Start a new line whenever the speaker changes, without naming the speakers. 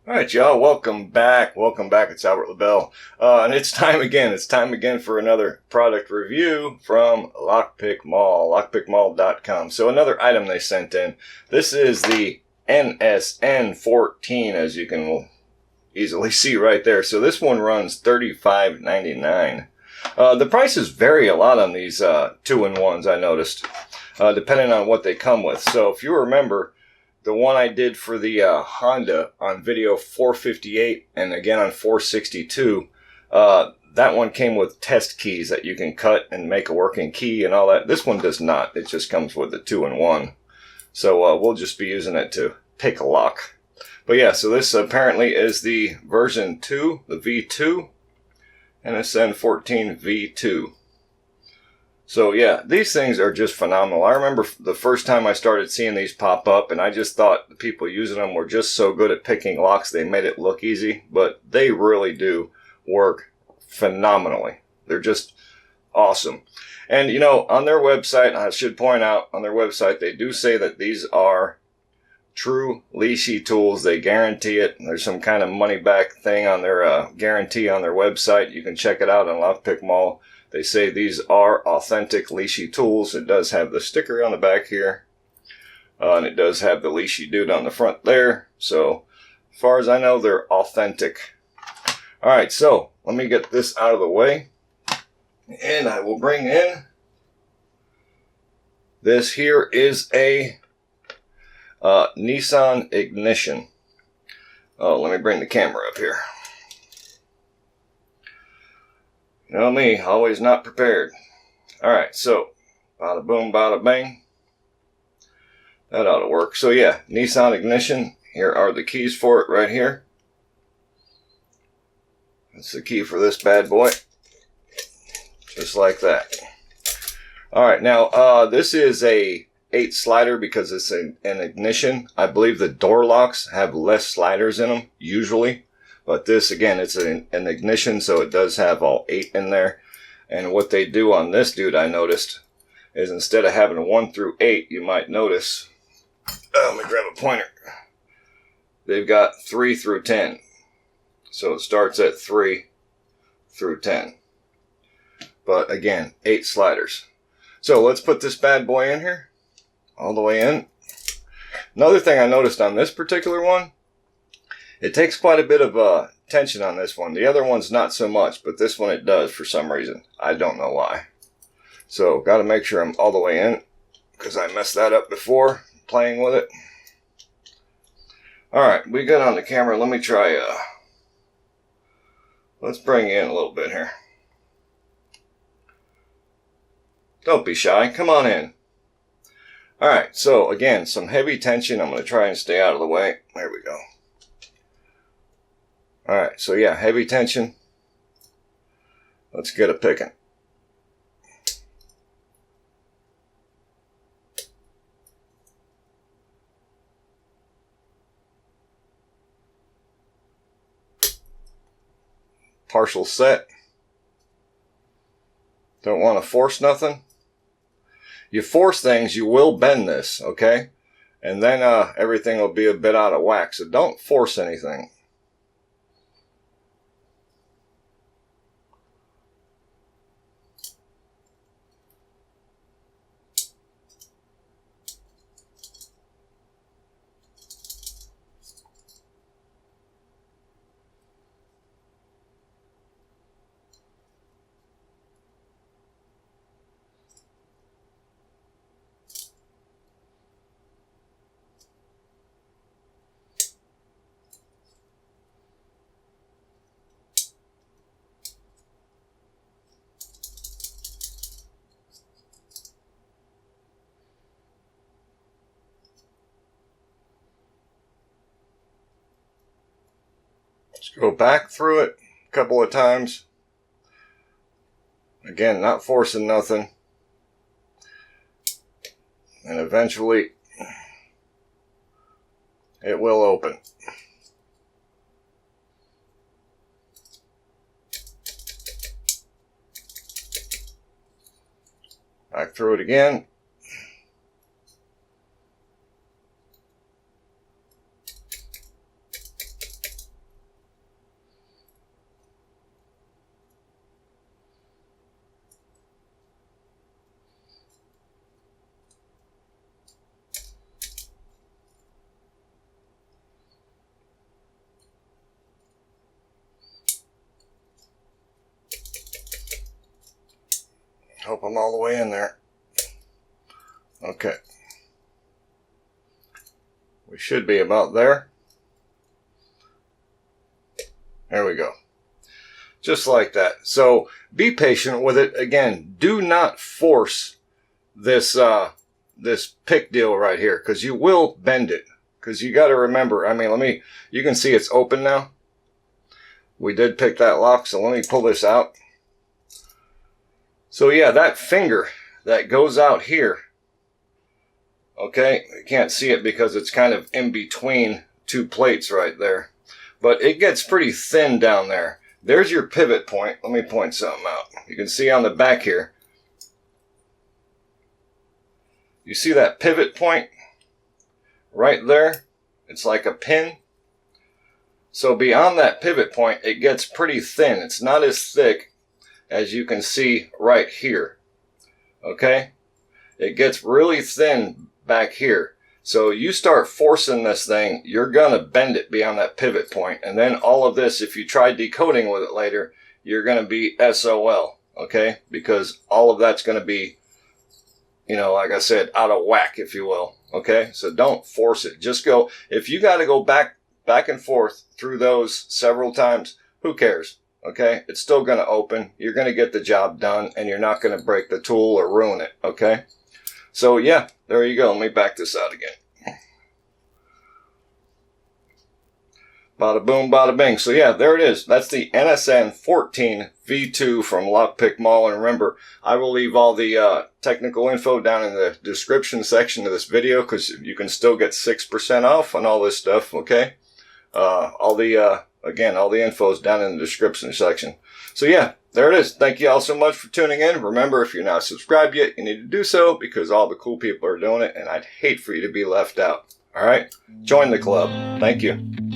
All right, y'all, welcome back. Welcome back. It's Albert LaBelle. And it's time again. It's time again for another product review from Lockpick Mall, lockpickmall.com. So another item they sent in. This is the NSN14, as you can easily see right there. So this one runs $35.99. The prices vary a lot on these two-in-ones, I noticed, depending on what they come with. So if you remember, the one I did for the Honda on video 458 and again on 462, that one came with test keys that you can cut and make a working key and all that. This one does not. It just comes with the 2-in-1. So we'll just be using it to pick a lock. But yeah, so this apparently is the version 2, the V2, NSN14 V.2. So yeah, these things are just phenomenal. I remember the first time I started seeing these pop up, and I just thought the people using them were just so good at picking locks, they made it look easy. But they really do work phenomenally. They're just awesome. And you know, on their website, I should point out, on their website, they do say that these are true Lishi tools. They guarantee it. There's some kind of money back thing on their guarantee on their website. You can check it out on Lockpick Mall. They say these are authentic Lishi tools. It does have the sticker on the back here. And it does have the Lishi dude on the front there. So, as far as I know, they're authentic. Alright, so, let me get this out of the way. And I will bring in... This here is a Nissan ignition. Oh, let me bring the camera up here. You know me, always not prepared. Alright, so, bada boom, bada bang. That ought to work. So yeah, Nissan ignition. Here are the keys for it right here. That's the key for this bad boy. Just like that. Alright, now this is a 8 slider because it's an ignition. I believe the door locks have less sliders in them, usually. But this, again, it's an ignition, so it does have all 8 in there. And what they do on this dude, I noticed, is instead of having 1 through 8, you might notice, let me grab a pointer, they've got 3 through 10. So it starts at 3 through 10. But again, 8 sliders. So let's put this bad boy in here, all the way in. Another thing I noticed on this particular one, it takes quite a bit of tension on this one. The other one's not so much, but this one it does for some reason. I don't know why. So, got to make sure I'm all the way in, because I messed that up before playing with it. Alright, we got on the camera. Let me try, let's bring you in a little bit here. Don't be shy. Come on in. Alright, so again, some heavy tension. I'm going to try and stay out of the way. There we go. Alright, so yeah, heavy tension. Let's get a picking. Partial set. Don't want to force nothing. You force things, you will bend this, okay? And then everything will be a bit out of whack, so don't force anything. Go back through it a couple of times. Again, not forcing nothing. And eventually it will open. Back through it again. Hope I'm all the way in there. Okay. We should be about there. There we go. Just like that. So be patient with it. Again, do not force this this pick deal right here, because you will bend it. Because you got to remember, I mean, you can see it's open now. We did pick that lock, so let me pull this out. So yeah, that finger that goes out here, okay, you can't see it because it's kind of in between two plates right there, but it gets pretty thin down there. There's your pivot point. Let me point something out. You can see on the back here, you see that pivot point right there? It's like a pin. So beyond that pivot point, it gets pretty thin. It's not as thick as you can see right here. Okay? It gets really thin back here. So you start forcing this thing, you're going to bend it beyond that pivot point. And then all of this, if you try decoding with it later, you're going to be SOL. Okay? Because all of that's going to be, you know, like I said, out of whack, if you will. Okay? So don't force it. Just go. If you got to go back and forth through those several times, who cares? Okay? It's still going to open. You're going to get the job done, and you're not going to break the tool or ruin it. Okay? So, yeah, there you go. Let me back this out again. Bada boom, bada bing. So, yeah, there it is. That's the NSN14 V.2 from Lockpick Mall. And remember, I will leave all the technical info down in the description section of this video, because you can still get 6% off on all this stuff, okay? Again, all the info is down in the description section. So, yeah, there it is. Thank you all so much for tuning in. Remember, if you're not subscribed yet, you need to do so, because all the cool people are doing it, and I'd hate for you to be left out. All right? Join the club. Thank you.